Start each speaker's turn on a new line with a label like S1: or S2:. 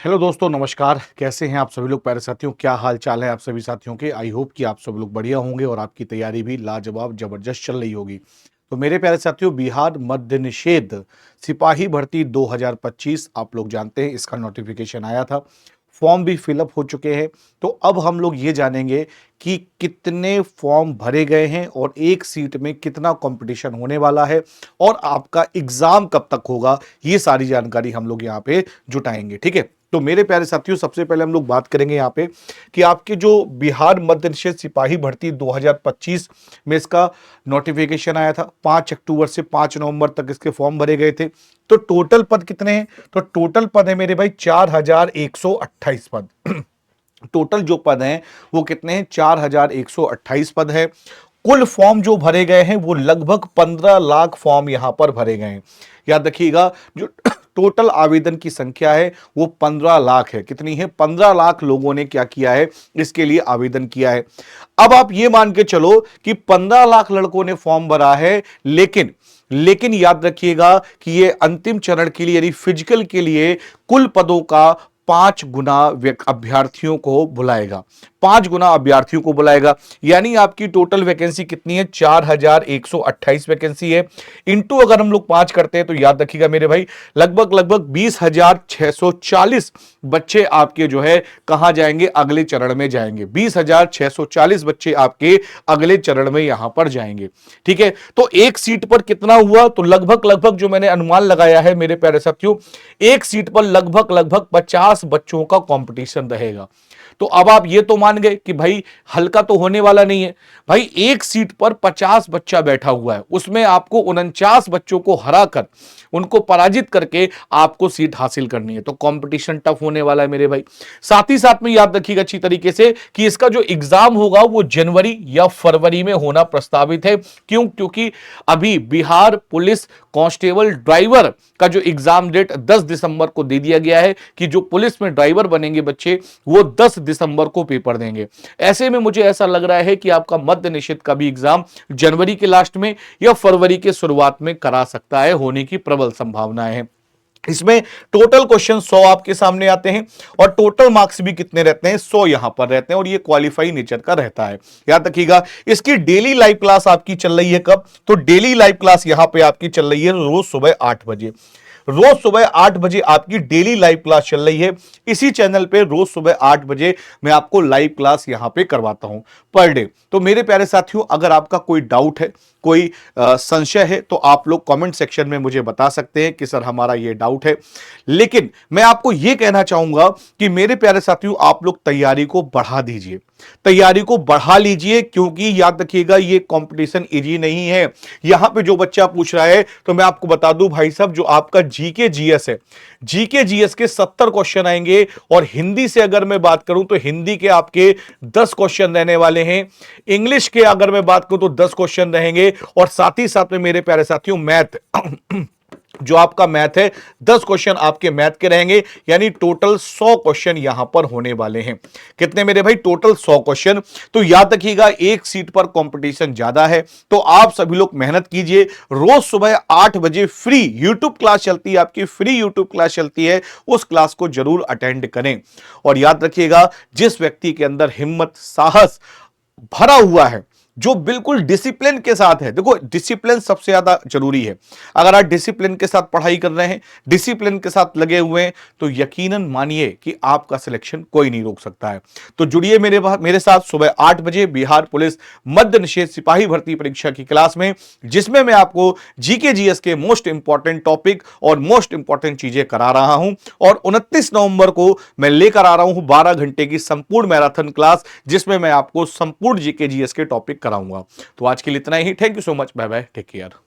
S1: Hello दोस्तों, नमस्कार। कैसे हैं आप सभी लोग प्यारे साथियों? क्या हाल चाल है आप सभी साथियों के? आई होप कि आप सब लोग बढ़िया होंगे और आपकी तैयारी भी लाजवाब जबरदस्त चल रही होगी। तो मेरे प्यारे साथियों, बिहार मद्य निषेध सिपाही भर्ती 2025 आप लोग जानते हैं, इसका नोटिफिकेशन आया था। फॉर्म भी फिलअप हो चुके हैं। तो अब हम लोग ये जानेंगे कि कितने फॉर्म भरे गए हैं और एक सीट में कितना कंपटीशन होने वाला है और आपका एग्जाम कब तक होगा। ये सारी जानकारी हम लोग यहाँ पे जुटाएंगे, ठीक है। तो मेरे प्यारे साथियों, सबसे पहले हम लोग बात करेंगे यहाँ पे कि आपके जो बिहार मद्य निषेध सिपाही भर्ती 2025 में इसका नोटिफिकेशन आया था। 5 अक्टूबर से 5 नवंबर तक इसके फॉर्म भरे गए थे। तो टोटल पद कितने हैं? तो टोटल पद है मेरे भाई 4128 पद। टोटल जो पद हैं वो कितने हैं? 4128 पद है। कुल फॉर्म जो भरे गए हैं वो लगभग 15 लाख फॉर्म यहां पर भरे गए हैं। याद रखिएगा, जो टोटल आवेदन की संख्या है वो 15 लाख है। कितनी है? 15 लाख लोगों ने क्या किया है? इसके लिए आवेदन किया है। अब आप ये मान के चलो कि 15 लाख लड़कों ने फॉर्म भरा है, लेकिन याद रखिएगा कि ये अंतिम चरण के लिए यानी फिजिकल के लिए कुल पदों का 5 गुना अभ्यर्थियों को बुलाएगा। 5 गुना अभ्यर्थियों को बुलाएगा, यानी आपकी टोटल वैकेंसी कितनी है? 4128 वैकेंसी है। इंटू अगर हम लोग 5 करते हैं तो याद रखिएगा मेरे भाई, लगभग 20,640 बच्चे आपके जो है कहां जाएंगे? अगले चरण में जाएंगे। 20,640 बच्चे आपके अगले चरण में यहां पर जाएंगे, ठीक है। तो एक सीट पर कितना हुआ? तो लगभग जो मैंने अनुमान लगाया है मेरे प्यारे साथियों, एक सीट पर लगभग 50 बच्चों का कंपटीशन रहेगा। तो अब आप ये तो मान गए कि भाई हल्का तो होने वाला नहीं है। भाई एक सीट पर 50 बच्चा बैठा हुआ है, उसमें आपको 49 बच्चों को हराकर, उनको पराजित करके आपको सीट हासिल करनी है। तो कंपटीशन टफ होने वाला है मेरे भाई। साथ ही साथ में याद रखिएगा अच्छी तरीके से कि इसका जो एग्जाम होगा वो जनवरी या फरवरी में होना प्रस्तावित है। क्यों? क्योंकि अभी बिहार पुलिस कांस्टेबल ड्राइवर का जो एग्जाम डेट 10 दिसंबर को दे दिया गया है कि जो पुलिस में ड्राइवर बनेंगे बच्चे वो 10 दिसंबर को पेपर देंगे। ऐसे में मुझे ऐसा लग रहा है कि आपका मद्य निषेध का भी एग्जाम जनवरी के लास्ट में या फरवरी के शुरुआत में करा सकता है, होने की प्रबल संभावनाएं हैं। इसमें टोटल क्वेश्चन 100 आपके सामने आते हैं और टोटल मार्क्स भी कितने रहते हैं? 100 यहां पर रहते हैं और ये क्वालिफाई नेचर का रहता है। याद रखिएगा, इसकी डेली लाइव क्लास आपकी चल रही है कब? तो डेली लाइव क्लास यहां पे आपकी चल रही है रोज सुबह 8 बजे। रोज सुबह 8 बजे आपकी डेली लाइव क्लास चल रही है। इसी चैनल पे रोज सुबह 8 बजे मैं आपको लाइव क्लास यहां पे करवाता हूं पर डे। तो मेरे प्यारे साथियों, अगर आपका कोई डाउट है, कोई संशय है, तो आप लोग कमेंट सेक्शन में मुझे बता सकते हैं कि सर हमारा ये डाउट है। लेकिन मैं आपको यह कहना चाहूंगा कि मेरे प्यारे साथियों, आप लोग तैयारी को बढ़ा दीजिए, तैयारी को बढ़ा लीजिए, क्योंकि याद रखिएगा ये कंपटीशन इजी नहीं है। यहां पे जो बच्चा पूछ रहा है तो मैं आपको बता दूं भाई साहब, जो आपका जीके जीएस है, जीके जीएस के 70 क्वेश्चन आएंगे और हिंदी से अगर मैं बात करूं तो हिंदी के आपके 10 क्वेश्चन रहने वाले हैं। इंग्लिश के अगर मैं बात करूं तो 10 क्वेश्चन रहेंगे और साथ ही साथ में मेरे प्यारे साथियों मैथ जो आपका मैथ है, 10 क्वेश्चन आपके मैथ के रहेंगे, यानी टोटल 100 क्वेश्चन यहां पर होने वाले हैं। कितने मेरे भाई? Total 100 question. तो याद रखिएगा एक सीट पर कंपटीशन ज्यादा है, तो आप सभी लोग मेहनत कीजिए। रोज सुबह 8 बजे फ्री यूट्यूब क्लास चलती है, आपकी फ्री यूट्यूब क्लास चलती है, उस क्लास को जरूर अटेंड करें। और याद रखिएगा, जिस व्यक्ति के अंदर हिम्मत, साहस भरा हुआ है, जो बिल्कुल डिसिप्लिन के साथ है, देखो डिसिप्लिन सबसे ज्यादा जरूरी है। अगर आप डिसिप्लिन के साथ पढ़ाई कर रहे हैं, डिसिप्लिन के साथ लगे हुए हैं, तो यकीनन मानिए कि आपका सिलेक्शन कोई नहीं रोक सकता है। तो जुड़िए मेरे साथ सुबह 8 बजे बिहार पुलिस मद्य निषेध सिपाही भर्ती परीक्षा की क्लास में, जिसमें मैं आपको जीके जीएस के मोस्ट इंपॉर्टेंट टॉपिक और मोस्ट इंपॉर्टेंट चीजें करा रहा हूं। और 29 नवंबर को मैं लेकर आ रहा हूं 12 घंटे की संपूर्ण मैराथन क्लास, जिसमें मैं आपको संपूर्ण जीके जीएस के टॉपिक कराऊंगा। तो आज के लिए इतना ही। Thank you so much. Bye bye, take care.